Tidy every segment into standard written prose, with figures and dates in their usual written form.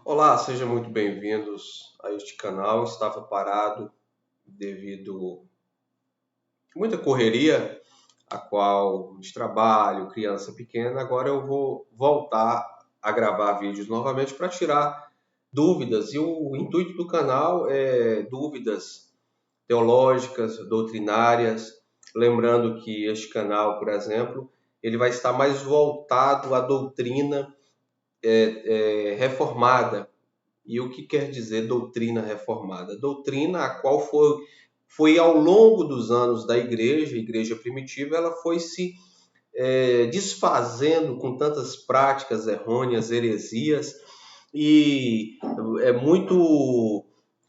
Olá, sejam muito bem-vindos a este canal. Estava parado devido a muita correria, a qual de trabalho, criança pequena. Agora eu vou voltar a gravar vídeos novamente para tirar dúvidas. E o intuito do canal é dúvidas teológicas, doutrinárias. Lembrando que este canal, por exemplo, ele vai estar mais voltado à doutrina reformada. E o que quer dizer doutrina reformada? Doutrina a qual foi ao longo dos anos da igreja, a igreja primitiva, ela foi se desfazendo com tantas práticas errôneas, heresias, e é muito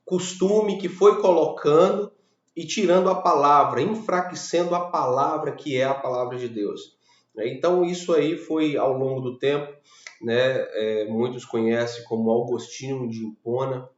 costume que foi colocando e tirando a palavra, enfraquecendo a palavra que é a palavra de Deus. Então isso aí foi ao longo do tempo, né? Muitos conhecem como Agostinho de Hipona.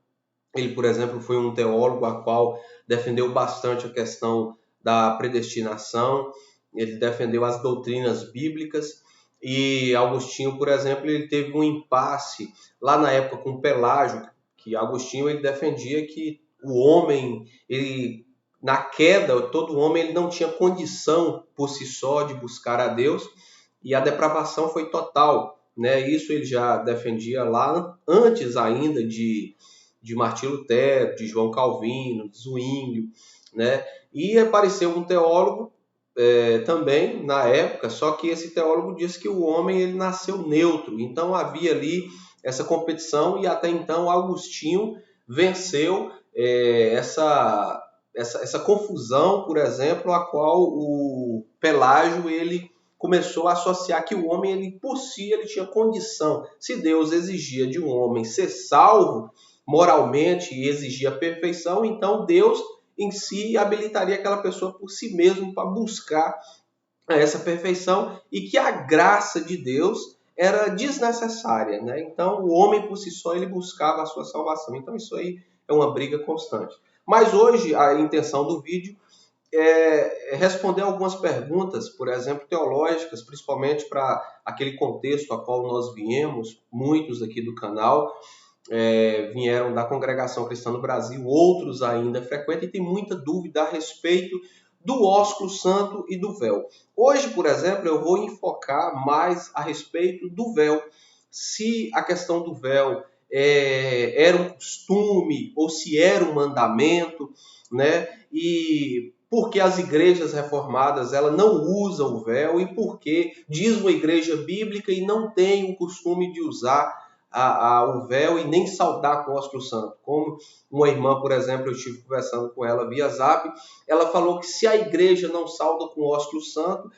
Ele, por exemplo, foi um teólogo a qual defendeu bastante a questão da predestinação, ele defendeu as doutrinas bíblicas, e Agostinho, por exemplo, ele teve um impasse lá na época com Pelágio, que Agostinho ele defendia que o homem, ele na queda, todo homem ele não tinha condição por si só de buscar a Deus, e a depravação foi total, né? Isso ele já defendia lá antes ainda de Martim Lutero, de João Calvino, de Zwinglio, né? E apareceu um teólogo também na época, só que esse teólogo disse que o homem ele nasceu neutro, então havia ali essa competição e até então Agostinho venceu essa confusão, por exemplo, a qual o Pelágio ele começou a associar que o homem ele por si ele tinha condição, se Deus exigia de um homem ser salvo moralmente e exigia perfeição, então Deus em si habilitaria aquela pessoa por si mesmo para buscar essa perfeição e que a graça de Deus era desnecessária, né? Então o homem por si só ele buscava a sua salvação. Então isso aí é uma briga constante. Mas hoje a intenção do vídeo é responder algumas perguntas, por exemplo, teológicas, principalmente para aquele contexto a qual nós viemos, muitos aqui do canal, vieram da Congregação Cristã do Brasil, outros ainda frequentam e tem muita dúvida a respeito do ósculo santo e do véu. Hoje, por exemplo, eu vou enfocar mais a respeito do véu. Se a questão do véu era um costume ou se era um mandamento, né? E por que as igrejas reformadas ela não usam o véu e por que diz uma igreja bíblica e não tem o costume de usar o véu e nem saudar com o ósculo santo. Como uma irmã, por exemplo, eu estive conversando com ela via Zap, ela falou que se a igreja não sauda com o ósculo santo,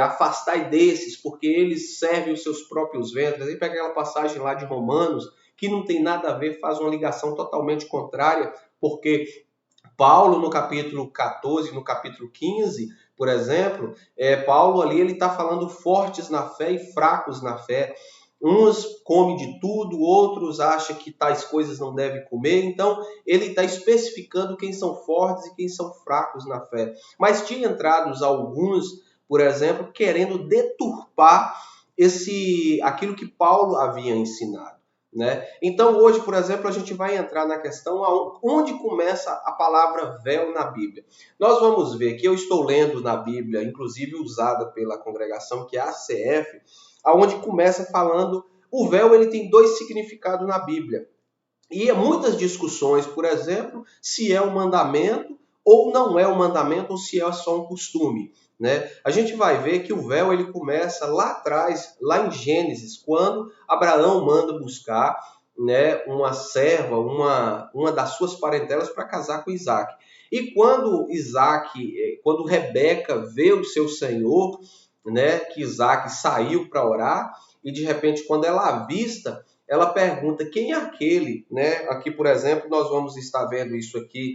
afastai desses, porque eles servem os seus próprios ventres. Aí pega aquela passagem lá de Romanos, que não tem nada a ver, faz uma ligação totalmente contrária, porque Paulo, no capítulo 14, no capítulo 15, por exemplo, Paulo ali ele está falando fortes na fé e fracos na fé. Uns comem de tudo, outros acham que tais coisas não devem comer. Então, ele está especificando quem são fortes e quem são fracos na fé. Mas tinha entrado alguns, por exemplo, querendo deturpar aquilo que Paulo havia ensinado, né? Então, hoje, por exemplo, a gente vai entrar na questão onde começa a palavra véu na Bíblia. Nós vamos ver que eu estou lendo na Bíblia, inclusive usada pela congregação, que é a ACF, aonde começa falando o véu ele tem dois significados na Bíblia. E há muitas discussões, por exemplo, se é um mandamento ou não é um mandamento ou se é só um costume, né? A gente vai ver que o véu ele começa lá atrás, lá em Gênesis, quando Abraão manda buscar, né, uma serva, uma das suas parentelas para casar com Isaac. E quando Rebeca vê o seu senhor, né, que Isaac saiu para orar, e de repente quando ela avista, ela pergunta quem é aquele, né? Aqui, por exemplo, nós vamos estar vendo isso aqui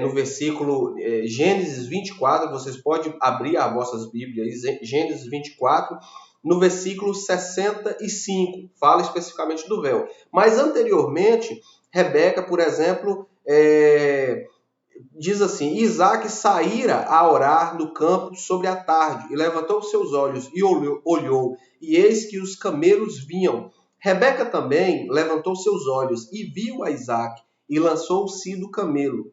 no versículo Gênesis 24, vocês podem abrir as vossas Bíblias, Gênesis 24, no versículo 65, fala especificamente do véu. Mas anteriormente, Rebeca, por exemplo, diz assim: Isaac saíra a orar no campo sobre a tarde, e levantou os seus olhos e olhou, e eis que os camelos vinham Rebeca também levantou seus olhos e viu a Isaque e lançou-se do camelo.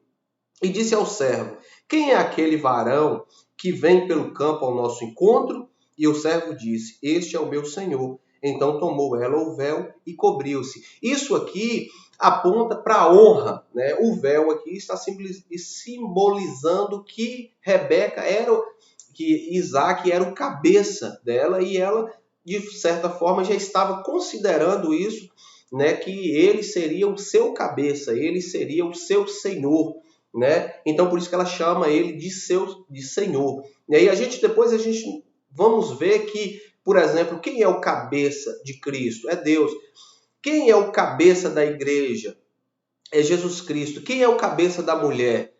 E disse ao servo: Quem é aquele varão que vem pelo campo ao nosso encontro? E o servo disse: Este é o meu senhor. Então tomou ela o véu e cobriu-se. Isso aqui aponta para a honra, né? O véu aqui está simbolizando que Rebeca que Isaac era o cabeça dela e ela, de certa forma, já estava considerando isso, né? Que ele seria o seu cabeça, ele seria o seu senhor. Né? Então por isso que ela chama ele de Senhor. E aí depois a gente vamos ver que, por exemplo, quem é o cabeça de Cristo? É Deus. Quem é o cabeça da igreja? É Jesus Cristo. Quem é o cabeça da mulher?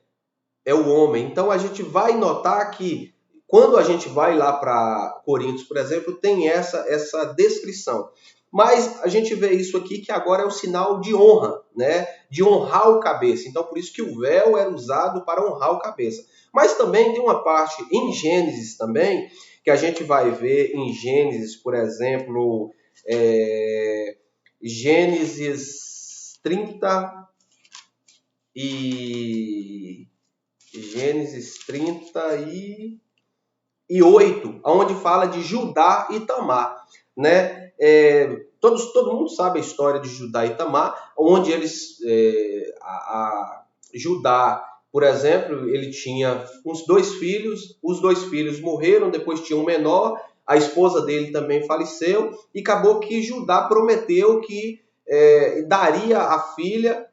É o homem. Então a gente vai notar que quando a gente vai lá para Coríntios, por exemplo, tem essa descrição. Mas a gente vê isso aqui que agora é o sinal de honra, né? De honrar o cabeça. Então, por isso que o véu era usado para honrar o cabeça. Mas também tem uma parte em Gênesis também, que a gente vai ver em Gênesis, por exemplo, Gênesis 30 e... Gênesis 38, onde fala de Judá e Tamar, né? Todo mundo sabe a história de Judá e Tamar, onde Judá, por exemplo, ele tinha uns 2 filhos, os 2 filhos morreram, depois tinha um menor, a esposa dele também faleceu, e acabou que Judá prometeu que daria a filha,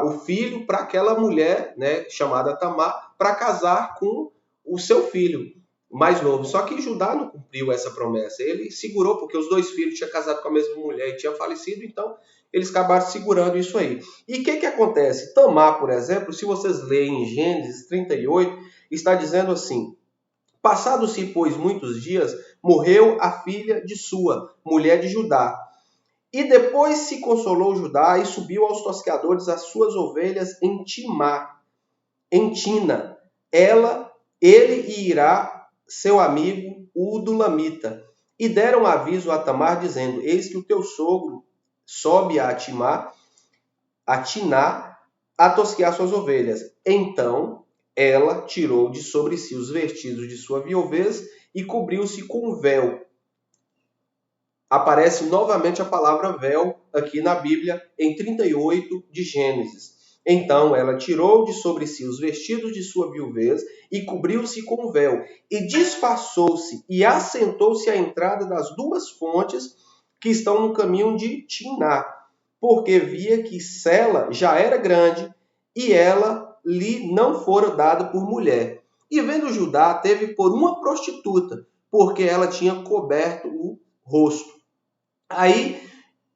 o filho para aquela mulher, né, chamada Tamar, para casar com o seu filho mais novo. Só que Judá não cumpriu essa promessa. Ele segurou, porque os 2 filhos tinham casado com a mesma mulher e tinham falecido, então eles acabaram segurando isso aí. E o que acontece? Tamar, por exemplo, se vocês lerem em Gênesis 38, está dizendo assim: Passados-se, pois, muitos dias, morreu a filha de sua, mulher de Judá. E depois se consolou Judá e subiu aos tosqueadores as suas ovelhas em Tina. Ele e Irá, seu amigo, o Dulamita. E deram aviso a Tamar, dizendo: Eis que o teu sogro sobe a Tiná, a tosquear suas ovelhas. Então ela tirou de sobre si os vestidos de sua viuvez e cobriu-se com um véu. Aparece novamente a palavra véu aqui na Bíblia, em 38 de Gênesis. Então ela tirou de sobre si os vestidos de sua viuvez e cobriu-se com um véu, e disfarçou-se e assentou-se à entrada das 2 fontes que estão no caminho de Tiná, porque via que Sela já era grande e ela lhe não fora dada por mulher. E vendo Judá, teve por uma prostituta, porque ela tinha coberto o rosto. Aí,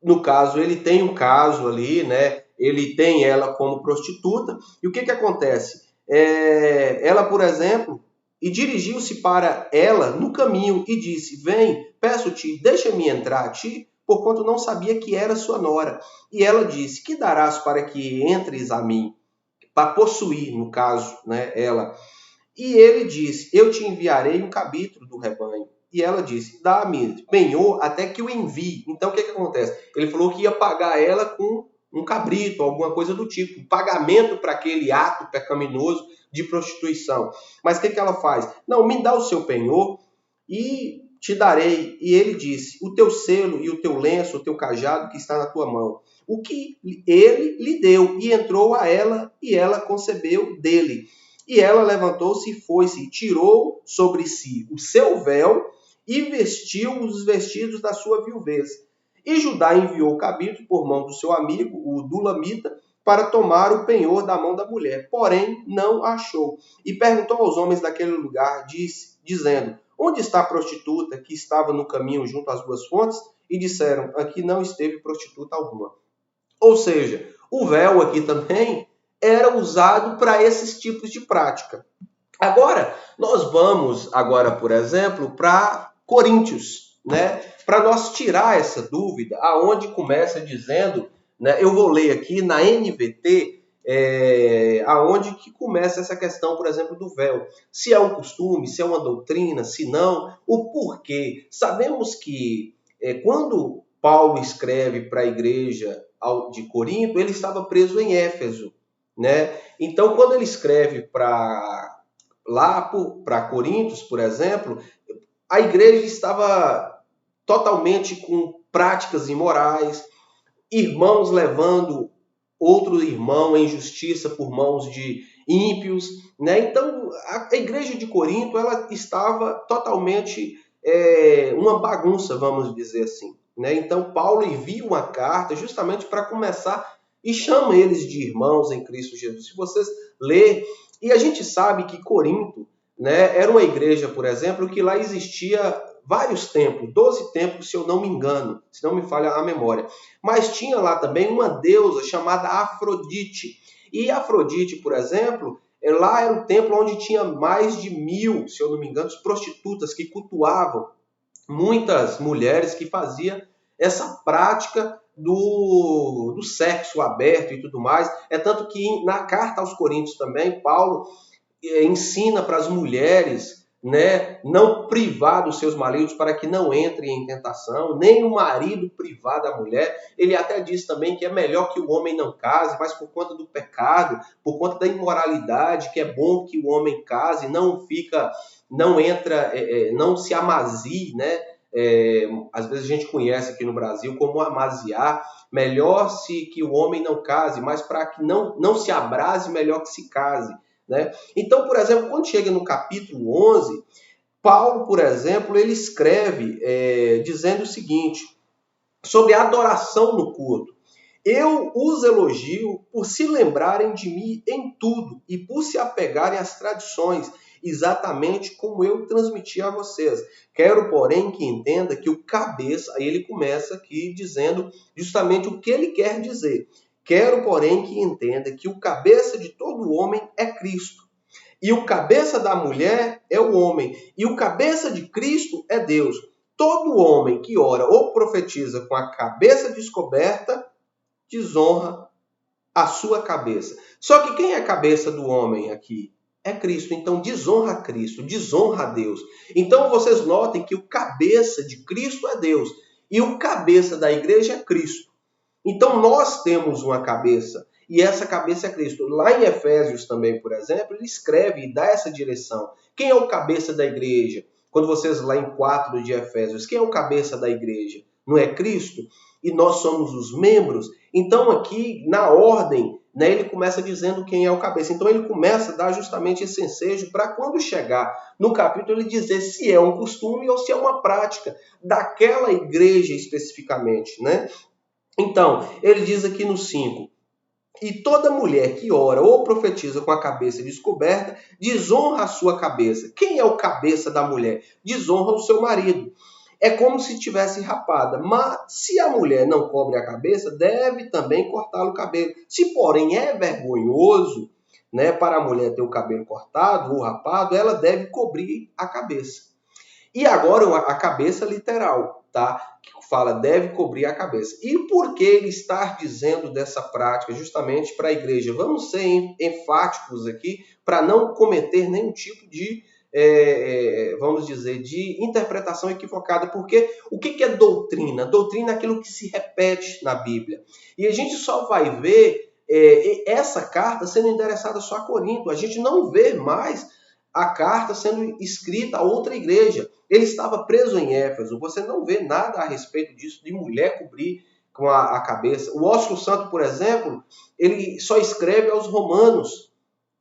no caso, ele tem um caso ali, né? Ele tem ela como prostituta. E o que acontece? Ela, por exemplo, e dirigiu-se para ela no caminho e disse: Vem, peço-te, deixa-me entrar a ti, porquanto não sabia que era sua nora. E ela disse: Que darás para que entres a mim? Para possuir, no caso, né? Ela. E ele disse: Eu te enviarei um cabrito do rebanho. E ela disse: Dá-me penhor até que o envie. Então o que acontece? Ele falou que ia pagar ela com um cabrito, alguma coisa do tipo, pagamento para aquele ato pecaminoso de prostituição. Mas o que ela faz? Não, me dá o seu penhor e te darei. E ele disse: O teu selo e o teu lenço, o teu cajado que está na tua mão. O que ele lhe deu, e entrou a ela, e ela concebeu dele. E ela levantou-se e foi-se, tirou sobre si o seu véu e vestiu os vestidos da sua viuvez. E Judá enviou o cabrito por mão do seu amigo, o Dulamita, para tomar o penhor da mão da mulher. Porém, não achou. E perguntou aos homens daquele lugar, dizendo: Onde está a prostituta que estava no caminho junto às 2 fontes? E disseram: Aqui não esteve prostituta alguma. Ou seja, o véu aqui também era usado para esses tipos de prática. Agora, nós vamos agora, por exemplo, para Coríntios, né? Para nós tirar essa dúvida, aonde começa dizendo, né? Eu vou ler aqui na NVT, aonde que começa essa questão, por exemplo, do véu. Se é um costume, se é uma doutrina, se não, o porquê. Sabemos que quando Paulo escreve para a igreja de Corinto, ele estava preso em Éfeso, né? Então, quando ele escreve para Coríntios, por exemplo, a igreja estava totalmente com práticas imorais, irmãos levando outro irmão em justiça por mãos de ímpios, né? Então, a igreja de Corinto, ela estava totalmente uma bagunça, vamos dizer assim, né? Então, Paulo envia uma carta justamente para começar e chama eles de irmãos em Cristo Jesus. Se vocês lerem, e a gente sabe que Corinto, né, era uma igreja, por exemplo, que lá existia vários templos, 12 templos, se eu não me engano, se não me falha a memória. Mas tinha lá também uma deusa chamada Afrodite. E Afrodite, por exemplo, lá era um templo onde tinha mais de 1000, se eu não me engano, prostitutas que cultuavam, muitas mulheres que faziam essa prática do sexo aberto e tudo mais. É tanto que na carta aos Coríntios também, Paulo ensina para as mulheres, né, não privar dos seus maridos para que não entrem em tentação, nem o marido privar da mulher. Ele até diz também que é melhor que o homem não case, mas por conta do pecado, por conta da imoralidade, que é bom que o homem case, não se amazie, né? Às vezes a gente conhece aqui no Brasil como amaziar. Melhor que o homem não case, mas para que não se abrase, melhor que se case, né? Então, por exemplo, quando chega no capítulo 11, Paulo, por exemplo, ele escreve dizendo o seguinte, sobre a adoração no culto. Eu os elogio por se lembrarem de mim em tudo e por se apegarem às tradições, exatamente como eu transmiti a vocês. Quero, porém, que entenda que o cabeça, aí ele começa aqui dizendo justamente o que ele quer dizer. Quero, porém, que entenda que o cabeça de todo homem é Cristo. E o cabeça da mulher é o homem. E o cabeça de Cristo é Deus. Todo homem que ora ou profetiza com a cabeça descoberta, desonra a sua cabeça. Só que quem é a cabeça do homem aqui? É Cristo. Então desonra a Cristo, desonra a Deus. Então vocês notem que o cabeça de Cristo é Deus. E o cabeça da igreja é Cristo. Então nós temos uma cabeça, e essa cabeça é Cristo. Lá em Efésios também, por exemplo, ele escreve e dá essa direção. Quem é o cabeça da igreja? Quando vocês lá em 4 de Efésios, quem é o cabeça da igreja? Não é Cristo? E nós somos os membros? Então aqui, na ordem, né, ele começa dizendo quem é o cabeça. Então ele começa a dar justamente esse ensejo para quando chegar no capítulo ele dizer se é um costume ou se é uma prática daquela igreja especificamente, né? Então, ele diz aqui no 5, e toda mulher que ora ou profetiza com a cabeça descoberta, desonra a sua cabeça. Quem é o cabeça da mulher? Desonra o seu marido. É como se tivesse rapada. Mas se a mulher não cobre a cabeça, deve também cortar o cabelo. Se, porém, é vergonhoso, né, para a mulher ter o cabelo cortado ou rapado, ela deve cobrir a cabeça. E agora a cabeça literal, tá? Que fala deve cobrir a cabeça. E por que ele está dizendo dessa prática? Justamente para a igreja. Vamos ser enfáticos aqui para não cometer nenhum tipo de, vamos dizer, de interpretação equivocada. Porque o que é doutrina? Doutrina é aquilo que se repete na Bíblia. E a gente só vai ver essa carta sendo endereçada só a Corinto. A gente não vê mais a carta sendo escrita a outra igreja. Ele estava preso em Éfeso. Você não vê nada a respeito disso, de mulher cobrir com a cabeça. O Ósculo Santo, por exemplo, ele só escreve aos romanos,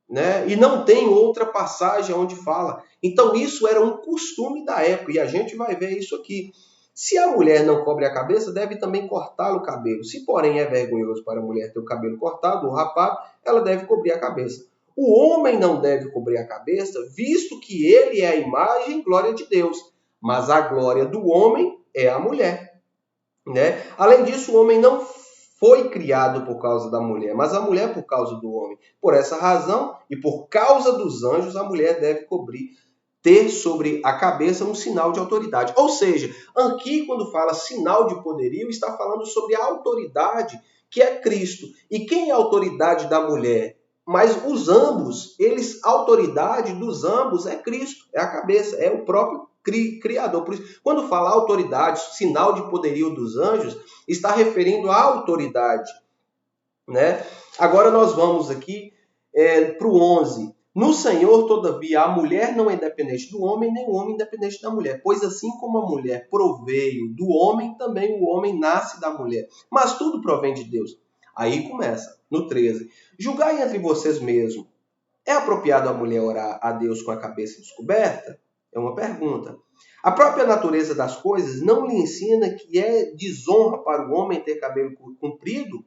né? E não tem outra passagem onde fala. Então isso era um costume da época, e a gente vai ver isso aqui. Se a mulher não cobre a cabeça, deve também cortar o cabelo. Se, porém, é vergonhoso para a mulher ter o cabelo cortado ou rapado, ela deve cobrir a cabeça. O homem não deve cobrir a cabeça, visto que ele é a imagem e glória de Deus. Mas a glória do homem é a mulher, né? Além disso, o homem não foi criado por causa da mulher, mas a mulher por causa do homem. Por essa razão, e por causa dos anjos, a mulher deve ter sobre a cabeça um sinal de autoridade. Ou seja, aqui quando fala sinal de poderio, está falando sobre a autoridade que é Cristo. E quem é a autoridade da mulher? Mas a autoridade dos ambos é Cristo, é a cabeça, é o próprio Criador. Por isso, quando fala autoridade, sinal de poderio dos anjos, está referindo à autoridade, né? Agora nós vamos aqui para o 11. No Senhor, todavia, a mulher não é independente do homem, nem o homem independente da mulher. Pois assim como a mulher proveio do homem, também o homem nasce da mulher. Mas tudo provém de Deus. Aí começa, no 13. Julgai entre vocês mesmos. É apropriado a mulher orar a Deus com a cabeça descoberta? É uma pergunta. A própria natureza das coisas não lhe ensina que é desonra para o homem ter cabelo comprido?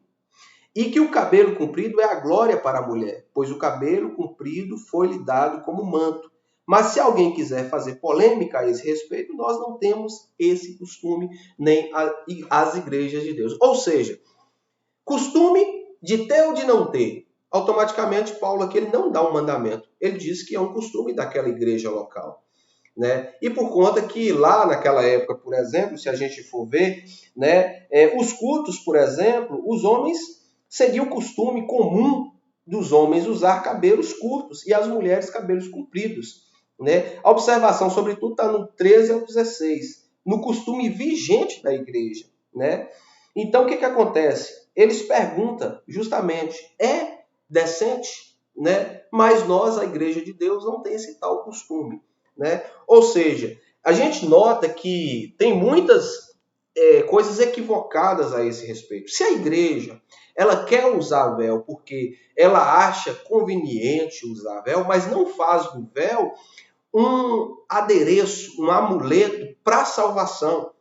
E que o cabelo comprido é a glória para a mulher, pois o cabelo comprido foi-lhe dado como manto. Mas se alguém quiser fazer polêmica a esse respeito, nós não temos esse costume, nem as igrejas de Deus. Ou seja, costume de ter ou de não ter. Automaticamente, Paulo aqui ele não dá um mandamento. Ele diz que é um costume daquela igreja local. Né? E por conta que lá naquela época, por exemplo, se a gente for ver, né, os cultos, por exemplo, os homens seria o costume comum dos homens usar cabelos curtos e as mulheres cabelos compridos. Né? A observação, sobretudo, está no 13 ao 16, no costume vigente da igreja. Né? Então, o que acontece? Eles perguntam justamente, é decente? Né? Mas nós, a igreja de Deus, não tem esse tal costume. Né? Ou seja, a gente nota que tem muitas coisas equivocadas a esse respeito. Se a igreja ela quer usar véu porque ela acha conveniente usar véu, mas não faz do véu um adereço, um amuleto para a salvação.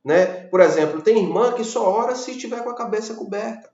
Né? Por exemplo, tem irmã que só ora se estiver com a cabeça coberta.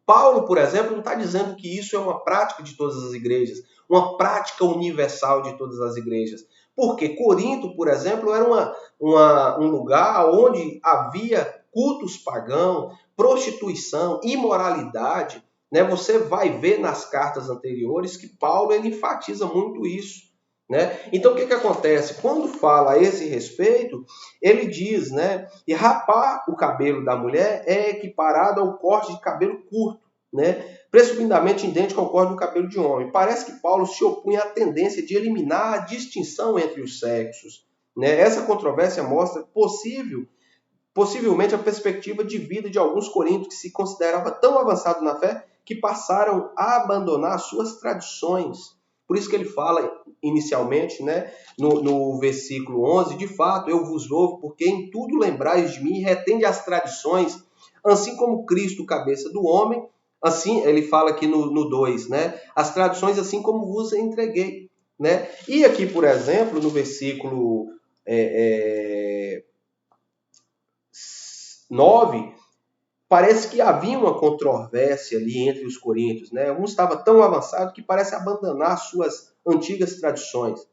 Paulo, por exemplo, não está dizendo que isso é uma prática de todas as igrejas, uma prática universal de todas as igrejas. Porque Corinto, por exemplo, era um lugar onde havia cultos pagãos, prostituição, imoralidade. Né? Você vai ver nas cartas anteriores que Paulo ele enfatiza muito isso. Né? Então, o que acontece? Quando fala a esse respeito, ele diz, né, que rapar o cabelo da mulher é equiparado ao corte de cabelo curto, né, presumidamente idêntico ao corte do cabelo de homem. Parece que Paulo se opunha à tendência de eliminar a distinção entre os sexos. Né? Essa controvérsia mostra possivelmente a perspectiva de vida de alguns coríntios que se considerava tão avançado na fé que passaram a abandonar suas tradições. Por isso que ele fala inicialmente, né, no versículo 11, de fato, eu vos louvo, porque em tudo lembrais de mim e retende as tradições, assim como Cristo, cabeça do homem, assim, ele fala aqui no 2, né, as tradições assim como vos entreguei. Né? E aqui, por exemplo, no versículo 9, parece que havia uma controvérsia ali entre os coríntios. Né? Um estava tão avançado que parece abandonar suas antigas tradições.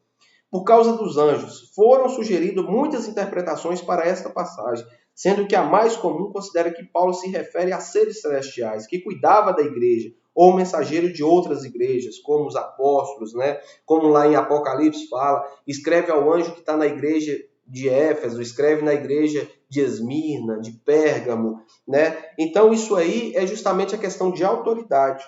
Por causa dos anjos, foram sugeridas muitas interpretações para esta passagem, sendo que a mais comum considera que Paulo se refere a seres celestiais, que cuidava da igreja, ou mensageiro de outras igrejas, como os apóstolos, né? Como lá em Apocalipse fala, escreve ao anjo que está na igreja de Éfeso, escreve na igreja de Esmirna, de Pérgamo, né? Então isso aí é justamente a questão de autoridade.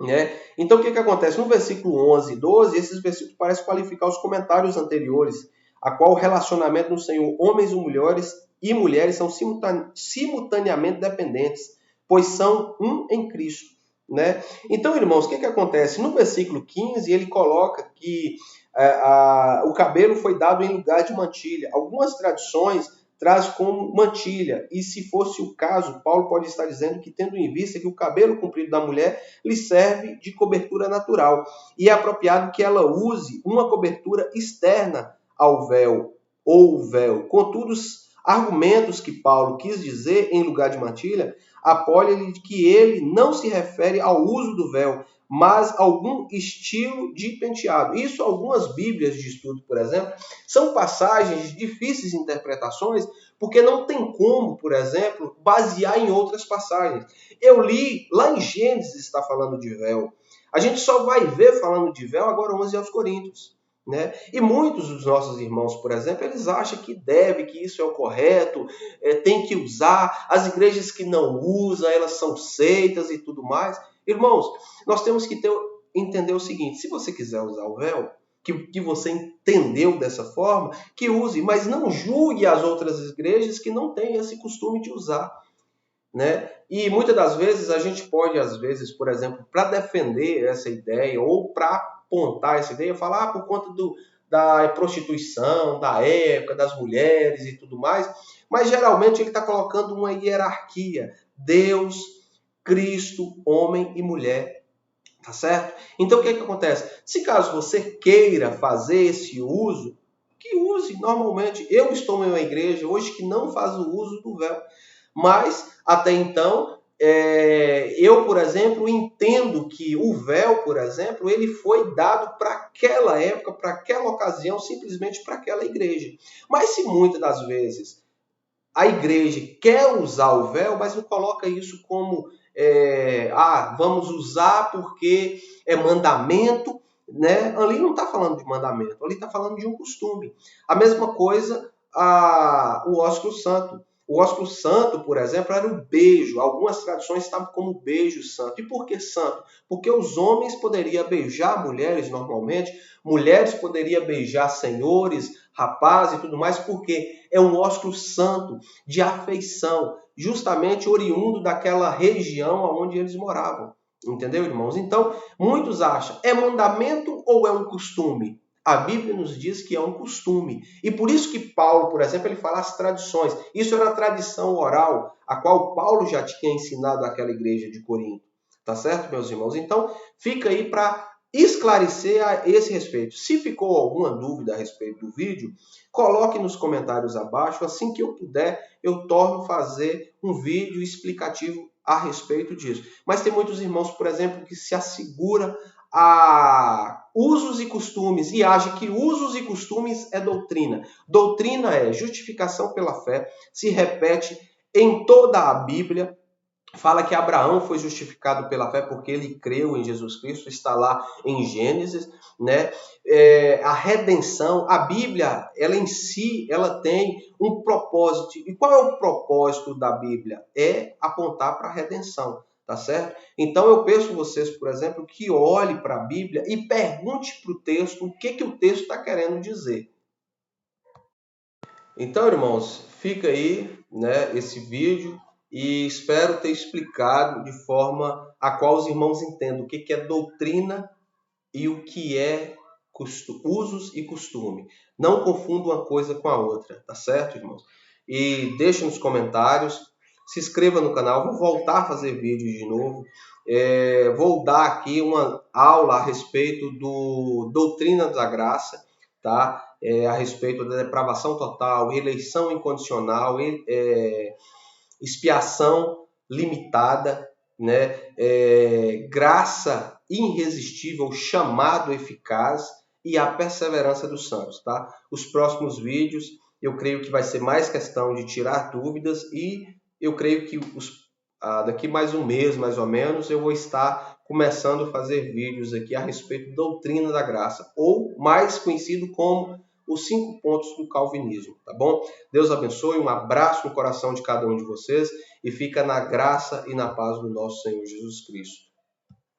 Né? Então o que acontece? No versículo 11 e 12, esses versículos parecem qualificar os comentários anteriores, a qual o relacionamento no Senhor, homens e mulheres são simultaneamente dependentes, pois são um em Cristo. Né? Então, irmãos, o que acontece? No versículo 15, ele coloca que o cabelo foi dado em lugar de mantilha. Algumas tradições traz como mantilha. E se fosse o caso, Paulo pode estar dizendo que, tendo em vista que o cabelo comprido da mulher lhe serve de cobertura natural, e é apropriado que ela use uma cobertura externa ao véu, ou véu. Contudo, os argumentos que Paulo quis dizer em lugar de mantilha, apoia-lhe que ele não se refere ao uso do véu, mas algum estilo de penteado. Isso, algumas bíblias de estudo, por exemplo, são passagens de difíceis interpretações, porque não tem como, por exemplo, basear em outras passagens. Eu li, lá em Gênesis está falando de véu. A gente só vai ver falando de véu agora 11 aos Coríntios. Né? E muitos dos nossos irmãos, por exemplo, eles acham que deve, que isso é o correto, tem que usar. As igrejas que não usam, elas são seitas e tudo mais. Irmãos, nós temos que entender o seguinte, se você quiser usar o véu, que você entendeu dessa forma, que use, mas não julgue as outras igrejas que não têm esse costume de usar, né? E muitas das vezes a gente pode, às vezes, por exemplo, para defender essa ideia ou para apontar essa ideia, falar por conta da prostituição, da época, das mulheres e tudo mais, mas geralmente ele está colocando uma hierarquia: Deus, Cristo, homem e mulher. Tá certo? Então o que é que acontece? Se caso você queira fazer esse uso, que use normalmente. Eu estou em uma igreja hoje que não faz o uso do véu. Mas, até então, eu, por exemplo, entendo que o véu, por exemplo, ele foi dado para aquela época, para aquela ocasião, simplesmente para aquela igreja. Mas se muitas das vezes a igreja quer usar o véu, mas não coloca isso como vamos usar porque é mandamento, né? Ali não está falando de mandamento, ali está falando de um costume. A mesma coisa o ósculo santo. O ósculo santo, por exemplo, era o beijo. Algumas tradições estavam como beijo santo. E por que santo? Porque os homens poderiam beijar mulheres normalmente, mulheres poderiam beijar senhores, rapazes e tudo mais, porque é um ósculo santo de afeição, justamente oriundo daquela região onde eles moravam. Entendeu, irmãos? Então, muitos acham, é mandamento ou é um costume? A Bíblia nos diz que é um costume. E por isso que Paulo, por exemplo, ele fala as tradições. Isso era a tradição oral, a qual Paulo já tinha ensinado àquela igreja de Corinto. Tá certo, meus irmãos? Então, fica aí para esclarecer a esse respeito. Se ficou alguma dúvida a respeito do vídeo, coloque nos comentários abaixo. Assim que eu puder, eu torno a fazer um vídeo explicativo a respeito disso. Mas tem muitos irmãos, por exemplo, que se assegura a usos e costumes e age que usos e costumes é doutrina. Doutrina é justificação pela fé, se repete em toda a Bíblia. Fala que Abraão foi justificado pela fé porque ele creu em Jesus Cristo, está lá em Gênesis, né? A redenção, a Bíblia, ela em si, ela tem um propósito. E qual é o propósito da Bíblia? É apontar para a redenção, tá certo? Então eu peço vocês, por exemplo, que olhem para a Bíblia e pergunte para o texto o que o texto está querendo dizer. Então, irmãos, fica aí, né, esse vídeo. E espero ter explicado de forma a qual os irmãos entendam o que é doutrina e o que é usos e costume. Não confunda uma coisa com a outra, tá certo, irmãos? E deixe nos comentários, se inscreva no canal, vou voltar a fazer vídeos de novo. Vou dar aqui uma aula a respeito do doutrina da graça, tá? A respeito da depravação total, eleição incondicional, expiação limitada, né? Graça irresistível, chamado eficaz e a perseverança dos santos, tá? Os próximos vídeos eu creio que vai ser mais questão de tirar dúvidas e eu creio que daqui mais um mês, mais ou menos, eu vou estar começando a fazer vídeos aqui a respeito da doutrina da graça, ou mais conhecido como os 5 pontos do calvinismo, tá bom? Deus abençoe, um abraço no coração de cada um de vocês e fica na graça e na paz do nosso Senhor Jesus Cristo.